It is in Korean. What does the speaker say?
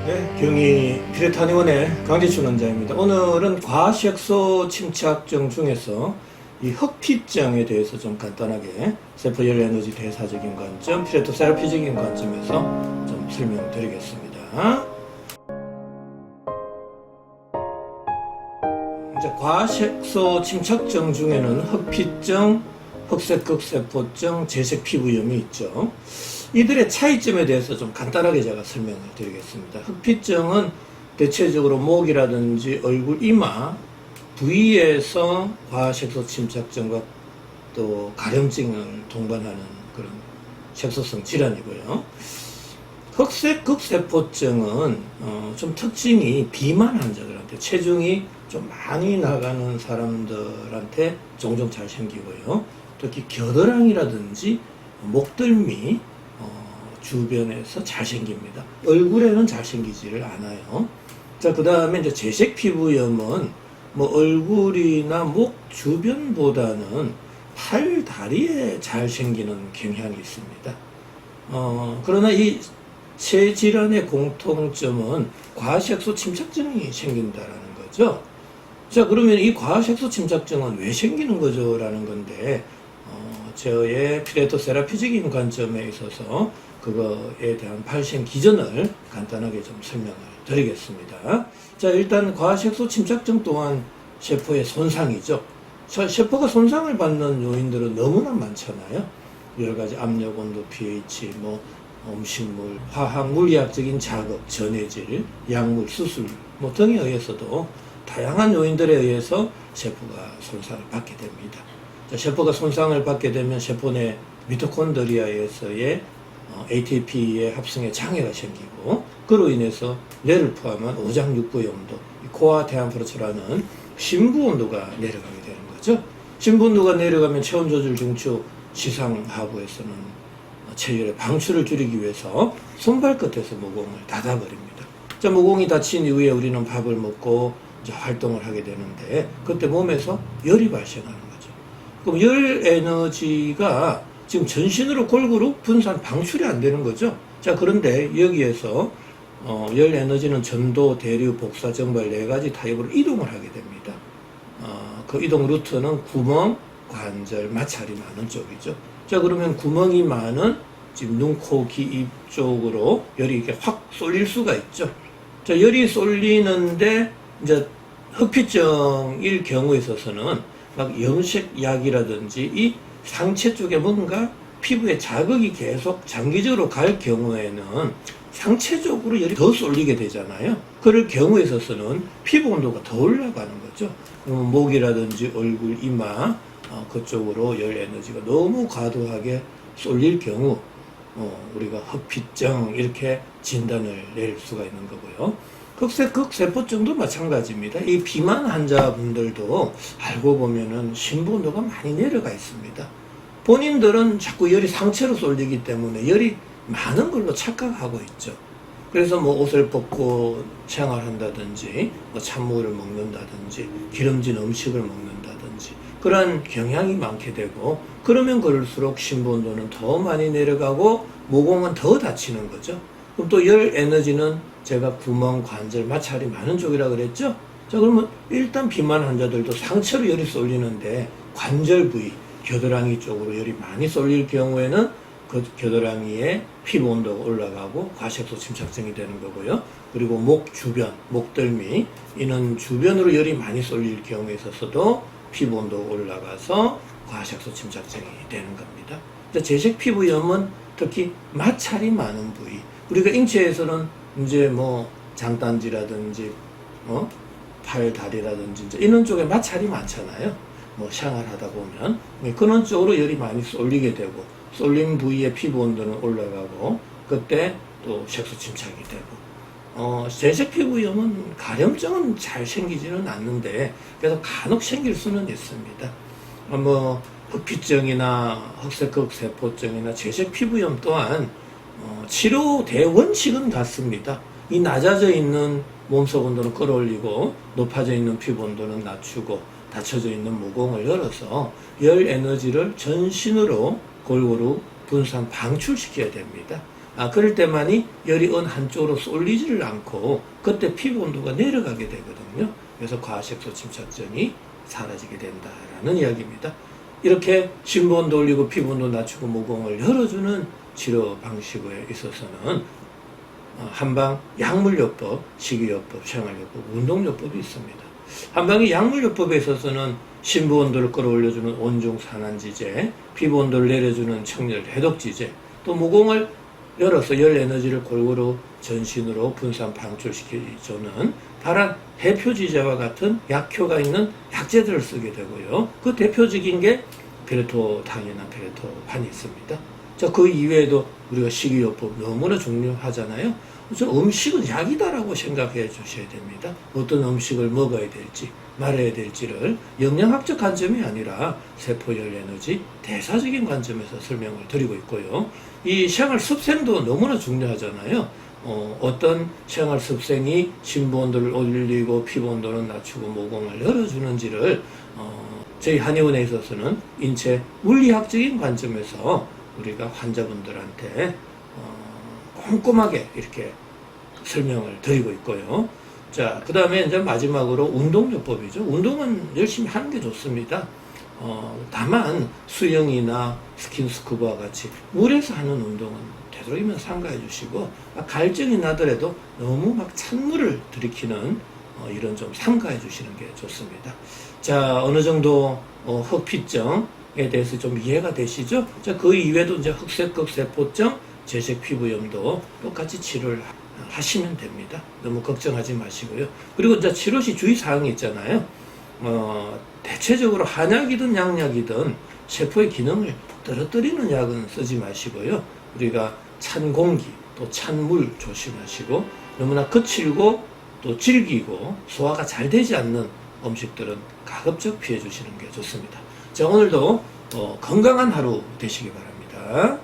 네, 경희 피레타니원의 강지춘 원장입니다. 오늘은 과색소 침착증 중에서 이 흑피증에 대해서 좀 간단하게 세포열 에너지 대사적인 관점, 피레토 세라피적인 관점에서 좀 설명드리겠습니다. 이제 과색소 침착증 중에는 흑피증, 흑색극세포증, 재색피부염이 있죠. 이들의 차이점에 대해서 좀 간단하게 제가 설명을 드리겠습니다. 흑피증은 대체적으로 목이라든지 얼굴, 이마 부위에서 과색소 침착증과 또 가려움증을 동반하는 그런 색소성 질환이고요. 흑색극세포증은 좀 특징이 비만 환자들한테, 체중이 좀 많이 나가는 사람들한테 종종 잘 생기고요. 특히 겨드랑이라든지 목덜미 주변에서 잘 생깁니다. 얼굴에는 잘 생기지를 않아요. 자, 그 다음에 이제 재색 피부염은 뭐 얼굴이나 목 주변보다는 팔, 다리에 잘 생기는 경향이 있습니다. 그러나 이 세 질환의 공통점은 과색소 침착증이 생긴다라는 거죠. 자, 그러면 이 과색소 침착증은 왜 생기는 거죠? 라는 건데, 저의 피레토 세라피적인 관점에 있어서 그거에 대한 발생 기전을 간단하게 좀 설명을 드리겠습니다. 자, 일단 과색소 침착증 또한 세포의 손상이죠. 세포가 손상을 받는 요인들은 너무나 많잖아요. 여러 가지 압력, 온도, pH, 음식물, 화학, 물리학적인 자극, 전해질, 약물, 수술 등에 의해서도 다양한 요인들에 의해서 세포가 손상을 받게 됩니다. 자, 세포가 손상을 받게 되면 세포 내 미토콘드리아에서의 ATP의 합성에 장애가 생기고, 그로 인해서 뇌를 포함한 오장육부염도, 코아 대함프로처라는 심부온도가 내려가게 되는 거죠. 심부온도가 내려가면 체온조절 중추 지상하부에서는 체열의 방출을 줄이기 위해서 손발끝에서 모공을 닫아버립니다. 자, 모공이 닫힌 이후에 우리는 밥을 먹고 이제 활동을 하게 되는데, 그때 몸에서 열이 발생하는 거죠. 그럼 열 에너지가 지금 전신으로 골고루 분산, 방출이 안 되는 거죠. 자, 그런데 여기에서 열 에너지는 전도, 대류, 복사, 정발 네 가지 타입으로 이동을 하게 됩니다. 그 이동 루트는 구멍, 관절, 마찰이 많은 쪽이죠. 자, 그러면 구멍이 많은 지금 눈, 코, 귀, 입 쪽으로 열이 이렇게 확 쏠릴 수가 있죠. 자, 열이 쏠리는데 이제 흑피증일 경우에 있어서는 막 염색약이라든지 이 상체 쪽에 뭔가 피부에 자극이 계속 장기적으로 갈 경우에는 상체적으로 열이 더 쏠리게 되잖아요. 그럴 경우에 있어서는 피부 온도가 더 올라가는 거죠. 그러면 목이라든지 얼굴, 이마 그쪽으로 열 에너지가 너무 과도하게 쏠릴 경우 우리가 흑피증 이렇게 진단을 낼 수가 있는 거고요. 흑색극세포증도 마찬가지입니다. 이 비만 환자분들도 알고 보면은 심부온도가 많이 내려가 있습니다. 본인들은 자꾸 열이 상체로 쏠리기 때문에 열이 많은 걸로 착각하고 있죠. 그래서 옷을 벗고 생활한다든지 찬물을 먹는다든지 기름진 음식을 먹는다든지 그런 경향이 많게 되고, 그러면 그럴수록 심부온도는 더 많이 내려가고 모공은 더 다치는 거죠. 그럼 또 열 에너지는 제가 구멍, 관절, 마찰이 많은 쪽이라 그랬죠. 자, 그러면 일단 비만 환자들도 상체로 열이 쏠리는데 관절 부위, 겨드랑이 쪽으로 열이 많이 쏠릴 경우에는 그 겨드랑이에 피부 온도가 올라가고 과색소 침착증이 되는 거고요. 그리고 목 주변, 목덜미, 이는 주변으로 열이 많이 쏠릴 경우에 있어서도 피부 온도가 올라가서 과색소 침착증이 되는 겁니다. 재색 피부염은 특히 마찰이 많은 부위, 우리가 인체에서는 이제 장단지라든지 팔, 다리라든지 이제 이런 쪽에 마찰이 많잖아요. 생활하다 보면 그런 쪽으로 열이 많이 쏠리게 되고, 쏠린 부위의 피부 온도는 올라가고, 그때 또 색소 침착이 되고, 재색 피부염은 가려움증은 잘 생기지는 않는데 그래서 간혹 생길 수는 있습니다. 흑피증이나 흑색극세포증이나 재색 피부염 또한 치료 대원칙은 같습니다. 이 낮아져 있는 몸속 온도는 끌어올리고 높아져 있는 피부 온도는 낮추고 닫혀져 있는 모공을 열어서 열 에너지를 전신으로 골고루 분산 방출시켜야 됩니다. 그럴 때만이 열이 어느 한쪽으로 쏠리지를 않고 그때 피부 온도가 내려가게 되거든요. 그래서 과식소 침착증이 사라지게 된다라는 이야기입니다. 이렇게 심부 온도 올리고 피부 온도 낮추고 모공을 열어주는 치료 방식에 있어서는 한방 약물요법, 식이요법, 생활요법, 운동요법이 있습니다. 한방의 약물요법에 있어서는 심부 온도를 끌어올려주는 온중 산안지제, 피부 온도를 내려주는 청열 해독지제, 또 모공을 열어서 열 에너지를 골고루 전신으로 분산 방출시켜주는 다른 해표지제와 같은 약효가 있는 약제들을 쓰게 되고요. 그 대표적인 게 베르토당이나 베르토반이 있습니다. 자, 그 이외에도 우리가 식이요법 너무나 중요하잖아요. 그래서 음식은 약이다라고 생각해 주셔야 됩니다. 어떤 음식을 먹어야 될지 말아야 될지를 영양학적 관점이 아니라 세포열 에너지 대사적인 관점에서 설명을 드리고 있고요. 이 생활 습생도 너무나 중요하잖아요. 어떤 생활 습생이 심부 온도를 올리고 피부 온도를 낮추고 모공을 열어주는지를 저희 한의원에 있어서는 인체 물리학적인 관점에서 우리가 환자분들한테 꼼꼼하게 이렇게 설명을 드리고 있고요. 자, 그 다음에 이제 마지막으로 운동요법이죠. 운동은 열심히 하는 게 좋습니다. 다만 수영이나 스킨스쿠버와 같이 물에서 하는 운동은 되도록이면 삼가해 주시고, 갈증이 나더라도 너무 막 찬물을 들이키는 이런 좀 삼가해 주시는 게 좋습니다. 자, 어느 정도 흑피증에 대해서 좀 이해가 되시죠? 자, 그 이외에도 이제 흑색극세포증, 재색 피부염도 똑같이 치료를 하시면 됩니다. 너무 걱정하지 마시고요. 그리고 이제 치료 시 주의사항이 있잖아요. 대체적으로 한약이든 양약이든 세포의 기능을 떨어뜨리는 약은 쓰지 마시고요. 우리가 찬 공기, 또 찬 물 조심하시고, 너무나 거칠고 또 질기고 소화가 잘 되지 않는 음식들은 가급적 피해 주시는 게 좋습니다. 자, 오늘도 건강한 하루 되시기 바랍니다.